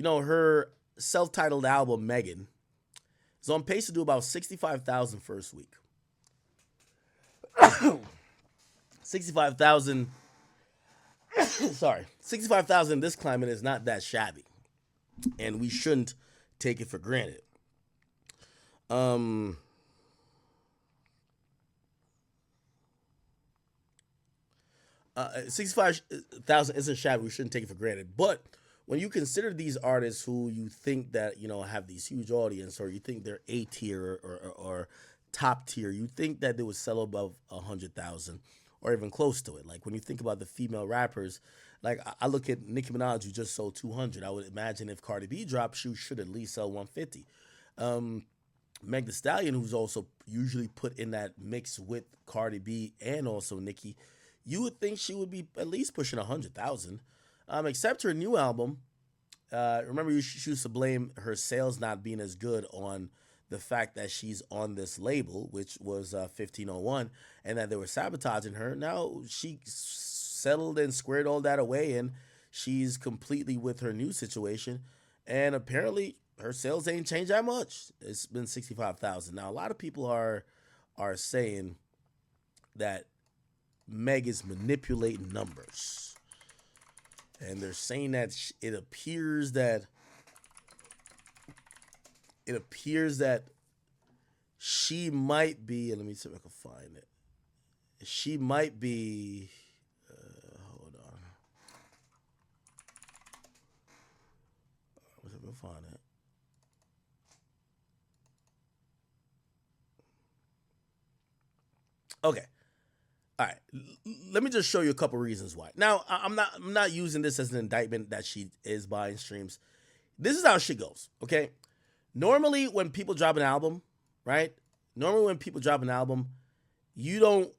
her self-titled album Megan is on pace to do about 65,000 first week. 65,000. Sorry, 65,000 in this climate is not that shabby, and we shouldn't take it for granted. Um, 65,000 isn't shabby. We shouldn't take it for granted. But when you consider these artists who you think that have these huge audience, or you think they're A tier or top tier, you think that they would sell above 100,000 or even close to it. Like when you think about the female rappers, like I look at Nicki Minaj who just sold 200. I would imagine if Cardi B drops, she should at least sell 150. Um, Meg The Stallion, who's also usually put in that mix with Cardi B and also Nicki, you would think she would be at least pushing 100,000. Except her new album. Remember, she used to blame her sales not being as good on the fact that she's on this label, which was 1501, and that they were sabotaging her. Now she settled and squared all that away, and she's completely with her new situation. And apparently, her sales ain't changed that much. It's been 65,000. Now, a lot of people are saying that Meg is manipulating numbers, and they're saying that it appears that she might be. And let me see if I can find it. She might be. Hold on. Let's see if I can find it. Okay. All right, let me just show you a couple reasons why. Now, I'm not using this as an indictment that she is buying streams. This is how shit goes, okay? Normally, when people drop an album, right? Normally, when people drop an album, you don't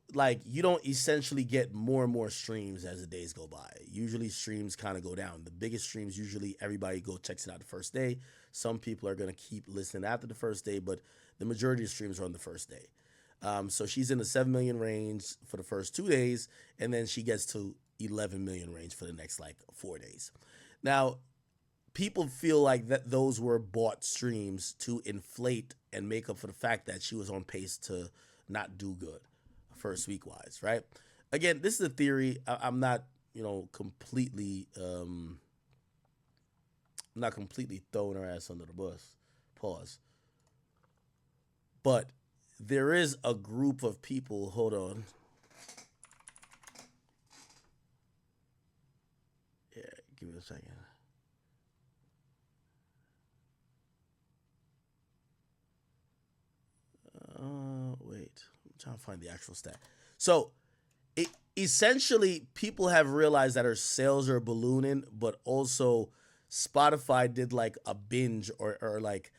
essentially get more and more streams as the days go by. Usually, streams kind of go down. The biggest streams, usually everybody go checks it out the first day. Some people are gonna keep listening after the first day, but the majority of streams are on the first day. So she's in the 7 million range for the first 2 days, and then she gets to 11 million range for the next like 4 days. Now, people feel like that those were bought streams to inflate and make up for the fact that she was on pace to not do good first week wise, right? Again, this is a theory. I'm not, completely, not completely throwing her ass under the bus. Pause. But there is a group of people. Hold on. Yeah, give me a second. Wait. I'm trying to find the actual stat. So, essentially, people have realized that her sales are ballooning, but also Spotify did like a binge, or like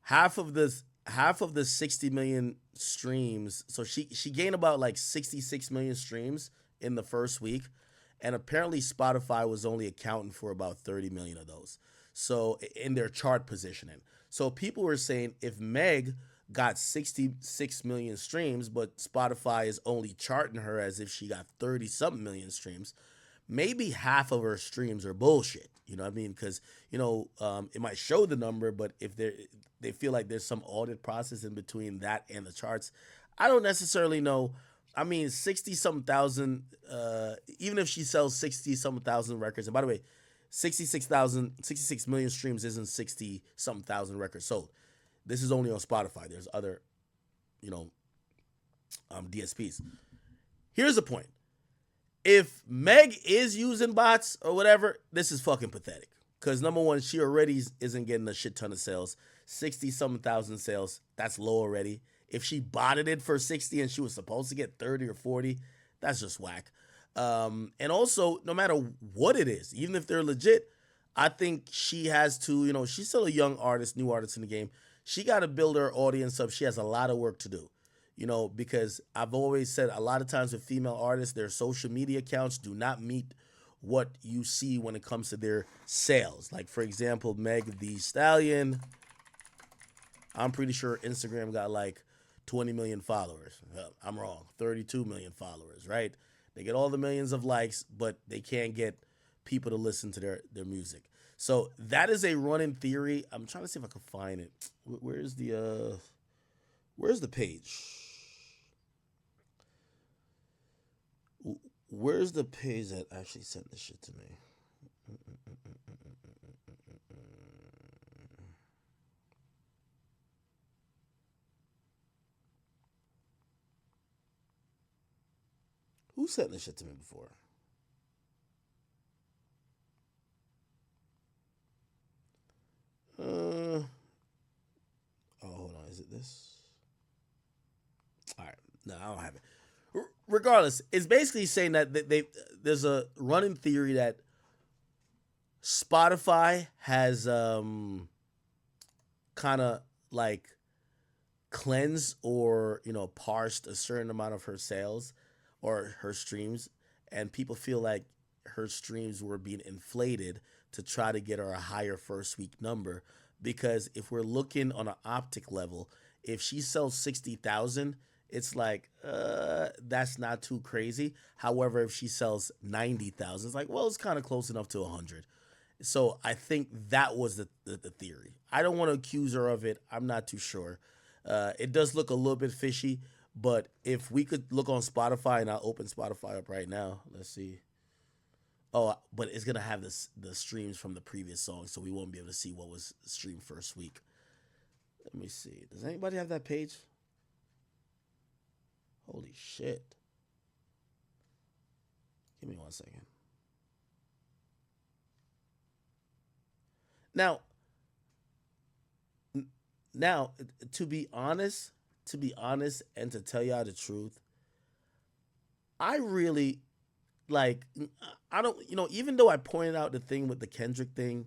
half of the 60 million streams. So she gained about like 66 million streams in the first week, and apparently Spotify was only accounting for about 30 million of those. So in their chart positioning. So people were saying if Meg got 66 million streams, but Spotify is only charting her as if she got 30 something million streams, maybe half of her streams are bullshit. You know what I mean? Because it might show the number, but if they feel like there's some audit process in between that and the charts, I don't necessarily know. I mean, 60 something thousand. Even if she sells 60 something thousand records, and by the way, 66 million streams isn't 60 something thousand records sold. This is only on Spotify. There's other, you know, DSPs. Here's the point: if Meg is using bots or whatever, this is fucking pathetic. Because number one, she already isn't getting a shit ton of sales. 60 something thousand sales, that's low already. If she botted it for 60 and she was supposed to get 30 or 40, that's just whack. And also, no matter what it is, even if they're legit, I think she has to, she's still a young artist, new artist in the game. She got to build her audience up. She has a lot of work to do, because I've always said a lot of times with female artists, their social media accounts do not meet what you see when it comes to their sales. Like, for example, Meg Thee Stallion, I'm pretty sure Instagram got like 20 million followers. I'm wrong. 32 million followers, right? They get all the millions of likes, but they can't get people to listen to their music. So that is a running theory. I'm trying to see if I can find it. Where's the page? Where's the page that actually sent this shit to me? Who sent this shit to me before? Oh, hold on. Is it this? All right. No, I don't have it. Regardless, it's basically saying that there's a running theory that Spotify has kind of like cleansed or parsed a certain amount of her sales or her streams, and people feel like her streams were being inflated to try to get her a higher first week number. Because if we're looking on an optic level, if she sells 60,000, it's like that's not too crazy. However, if she sells 90,000, it's like, well, it's kind of close enough to 100. So I think that was the theory. I don't want to accuse her of it. I'm not too sure. It does look a little bit fishy, but if we could look on Spotify, and I'll open Spotify up right now. Let's see. Oh, but it's gonna have the streams from the previous song, so we won't be able to see what was streamed first week. Let me see. Does anybody have that page? Holy shit. Give me 1 second. Now, now, to be honest, and to tell y'all the truth, I really like. I don't, even though I pointed out the thing with the Kendrick thing,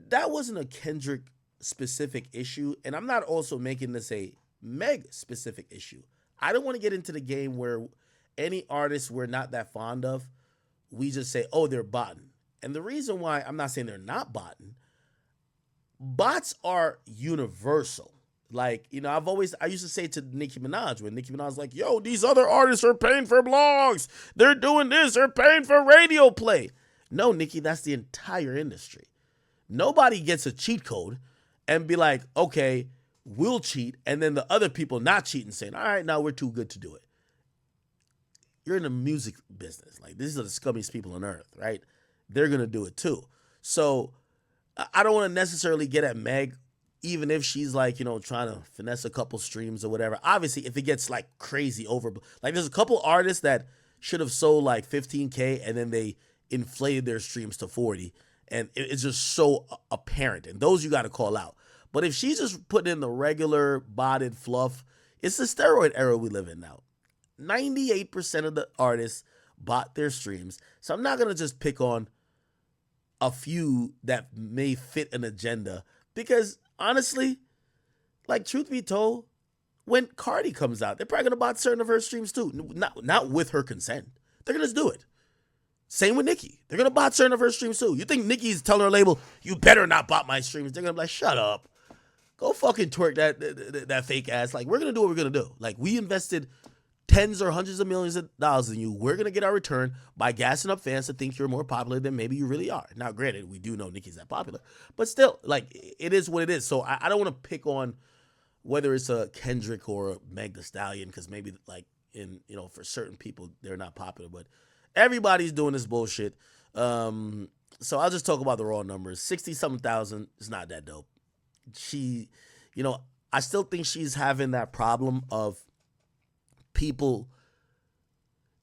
that wasn't a Kendrick specific issue, and I'm not also making this a Meg specific issue. I don't want to get into the game where any artists we're not that fond of, we just say, oh, they're botting. And the reason why I'm not saying they're not botting, bots are universal. Like, I used to say to Nicki Minaj, when Nicki Minaj was like, yo, these other artists are paying for blogs. They're doing this. They're paying for radio play. No, Nicki, that's the entire industry. Nobody gets a cheat code and be like, okay, we'll cheat. And then the other people not cheating saying, all right, now we're too good to do it. You're in the music business. Like, these are the scummiest people on earth, right? They're going to do it too. So I don't want to necessarily get at Meg, even if she's like, trying to finesse a couple streams or whatever. Obviously, if it gets like crazy over, like there's a couple artists that should have sold like 15K and then they inflated their streams to 40. And it's just so apparent. And those you got to call out. But if she's just putting in the regular botted fluff, it's the steroid era we live in now. 98% of the artists bought their streams. So I'm not going to just pick on a few that may fit an agenda, because honestly, like, truth be told, when Cardi comes out, they're probably gonna buy certain of her streams too. Not with her consent. They're gonna just do it. Same with Nicki. They're gonna buy certain of her streams too. You think Nicki's telling her label, you better not buy my streams? They're gonna be like, shut up. Go fucking twerk that fake ass. Like, we're gonna do what we're gonna do. Like, we invested tens or hundreds of millions of dollars in you. We're going to get our return by gassing up fans to think you're more popular than maybe you really are. Now, granted, we do know Nicki's that popular, but still, like, it is what it is. So I don't want to pick on whether it's a Kendrick or a Meg Thee Stallion, because maybe, like, for certain people, they're not popular, but everybody's doing this bullshit. So I'll just talk about the raw numbers. 60-something thousand is not that dope. She, I still think she's having that problem of people,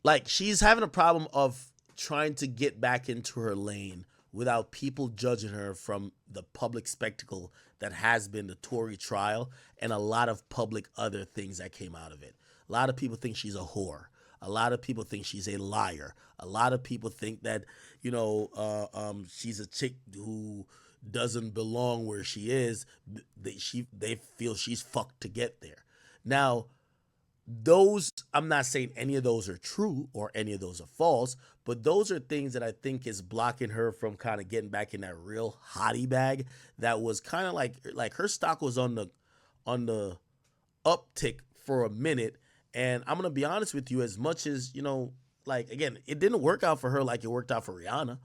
like, she's having a problem of trying to get back into her lane without people judging her from the public spectacle that has been the Tory trial and a lot of public other things that came out of it. A lot of people think she's a whore. A lot of people think she's a liar. A lot of people think that, she's a chick who doesn't belong where she is. They feel she's fucked to get there. Now, those, I'm not saying any of those are true or any of those are false, but those are things that I think is blocking her from kind of getting back in that real hottie bag that was kind of like her stock was on the uptick for a minute. And I'm going to be honest with you, as much as, like, again, it didn't work out for her like it worked out for Rihanna.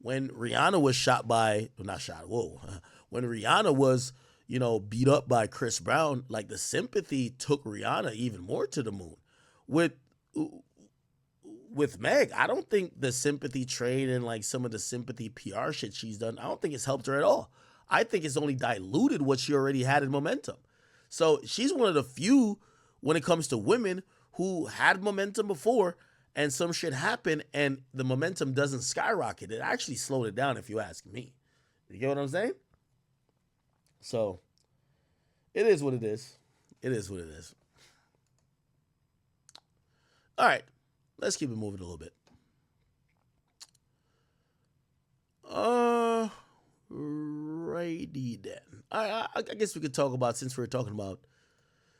when Rihanna was shot by, well, not shot, whoa, when Rihanna was, beat up by Chris Brown, like the sympathy took Rihanna even more to the moon. With Meg, I don't think the sympathy trade and like some of the sympathy PR shit she's done, I don't think it's helped her at all. I think it's only diluted what she already had in momentum. So she's one of the few when it comes to women who had momentum before and some shit happened and the momentum doesn't skyrocket. It actually slowed it down if you ask me. You get what I'm saying? So it is what it is. It is what it is. All right. Let's keep it moving a little bit. Righty then. I guess we could talk about, since we're talking about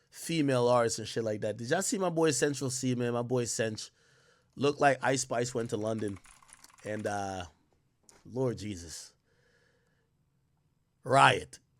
female artists and shit like that. Did y'all see my boy Central C, man? My boy Central looked like Ice Spice went to London. And Lord Jesus. Riot.